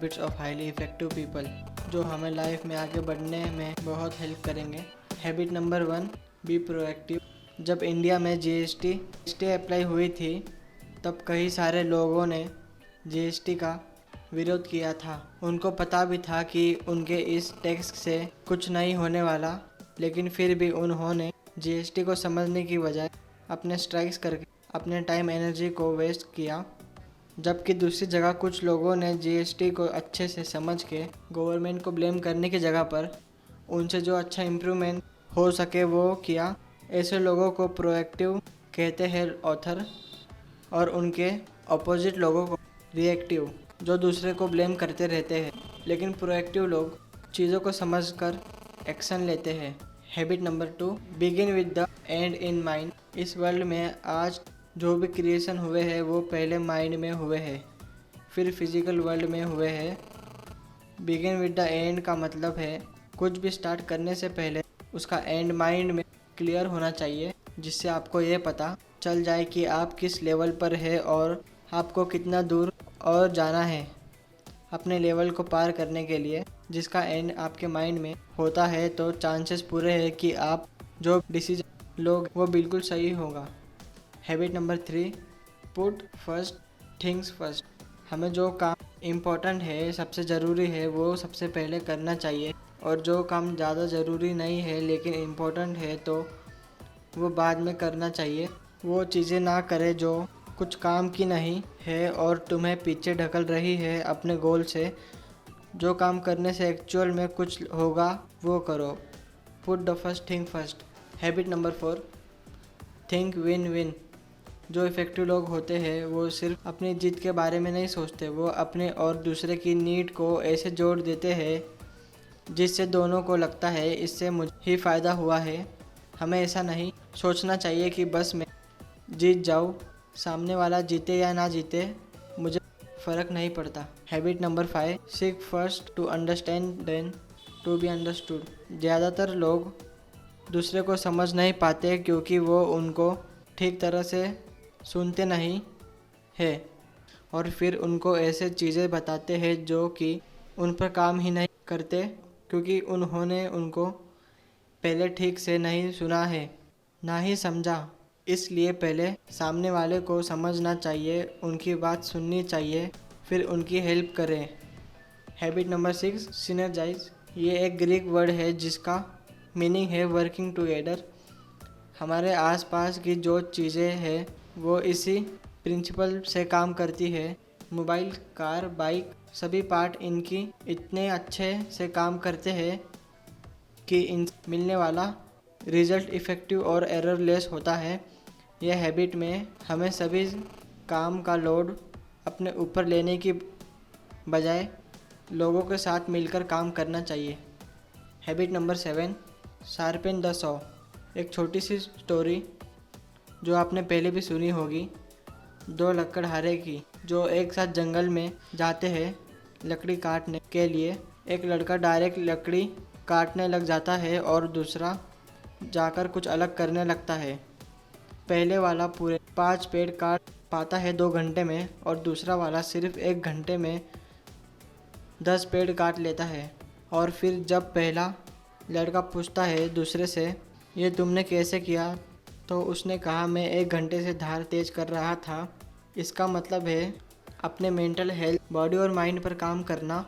Habits of highly effective people, जो हमें life में आगे बढ़ने में बहुत हेल्प करेंगे। Habit number 1, be proactive. जब इंडिया में जीएसटी अप्लाई हुई थी तब कई सारे लोगों ने जीएसटी का विरोध किया था। उनको पता भी था कि उनके इस टैक्स से कुछ नहीं होने वाला, लेकिन फिर भी उन्होंने जीएसटी को समझने की बजाय अपने स्ट्राइक्स करके अपने टाइम एनर्जी को वेस्ट किया। जबकि दूसरी जगह कुछ लोगों ने जीएसटी को अच्छे से समझ के गवर्नमेंट को ब्लेम करने की जगह पर उनसे जो अच्छा इम्प्रूवमेंट हो सके वो किया। ऐसे लोगों को प्रोएक्टिव कहते हैं ऑथर, और उनके अपोजिट लोगों को रिएक्टिव, जो दूसरे को ब्लेम करते रहते हैं। लेकिन प्रोएक्टिव लोग चीज़ों को समझकर एक्शन लेते हैं। Habit number 2, begin with the and in mind. इस वर्ल्ड में आज जो भी क्रिएशन हुए हैं वो पहले माइंड में हुए हैं, फिर फिजिकल वर्ल्ड में हुए हैं। बिगिन विद द एंड का मतलब है कुछ भी स्टार्ट करने से पहले उसका एंड माइंड में क्लियर होना चाहिए, जिससे आपको ये पता चल जाए कि आप किस लेवल पर है और आपको कितना दूर और जाना है अपने लेवल को पार करने के लिए। जिसका एंड आपके माइंड में होता है तो चांसेस पूरे हैं कि आप जो डिसीजन लोगे वो बिल्कुल सही होगा। Habit number 3, put first things first. हमें जो काम इम्पोर्टेंट है, सबसे ज़रूरी है, वो सबसे पहले करना चाहिए, और जो काम ज़्यादा ज़रूरी नहीं है लेकिन इम्पोर्टेंट है तो वो बाद में करना चाहिए। वो चीज़ें ना करें जो कुछ काम की नहीं है और तुम्हें पीछे ढकल रही है अपने गोल से। जो काम करने से एक्चुअल में कुछ होगा वो करो। Put the first thing first. Habit number 4, think win win. जो इफ़ेक्टिव लोग होते हैं वो सिर्फ अपनी जीत के बारे में नहीं सोचते, वो अपने और दूसरे की नीड को ऐसे जोड़ देते हैं जिससे दोनों को लगता है इससे मुझे ही फ़ायदा हुआ है। हमें ऐसा नहीं सोचना चाहिए कि बस मैं जीत जाऊँ, सामने वाला जीते या ना जीते मुझे फ़र्क नहीं पड़ता। Habit number 5, seek first to understand then to be understood. ज़्यादातर लोग दूसरे को समझ नहीं पाते क्योंकि वो उनको ठीक तरह से सुनते नहीं है, और फिर उनको ऐसे चीज़ें बताते हैं जो कि उन पर काम ही नहीं करते क्योंकि उन्होंने उनको पहले ठीक से नहीं सुना है ना ही समझा। इसलिए पहले सामने वाले को समझना चाहिए, उनकी बात सुननी चाहिए, फिर उनकी हेल्प करें। Habit number 6, synergise. ये एक ग्रीक वर्ड है जिसका मीनिंग है वर्किंग टुगेदर। हमारे आसपास की जो चीज़ें हैं वो इसी प्रिंसिपल से काम करती है। मोबाइल, कार, बाइक, सभी पार्ट इनकी इतने अच्छे से काम करते हैं कि इन मिलने वाला रिज़ल्ट इफ़ेक्टिव और एररलेस होता है। यह हैबिट में हमें सभी काम का लोड अपने ऊपर लेने की बजाय लोगों के साथ मिलकर काम करना चाहिए। Habit number 7, sharpen the saw. एक छोटी सी स्टोरी जो आपने पहले भी सुनी होगी, 2 लकड़हारे की जो एक साथ जंगल में जाते हैं लकड़ी काटने के लिए। एक लड़का डायरेक्ट लकड़ी काटने लग जाता है और दूसरा जाकर कुछ अलग करने लगता है। पहले वाला पूरे 5 पेड़ काट पाता है 2 घंटे में, और दूसरा वाला सिर्फ 1 घंटे में 10 पेड़ काट लेता है। और फिर जब पहला लड़का पूछता है दूसरे से, ये तुमने कैसे किया? तो उसने कहा, मैं 1 घंटे से धार तेज कर रहा था। इसका मतलब है अपने मेंटल हेल्थ, बॉडी और माइंड पर काम करना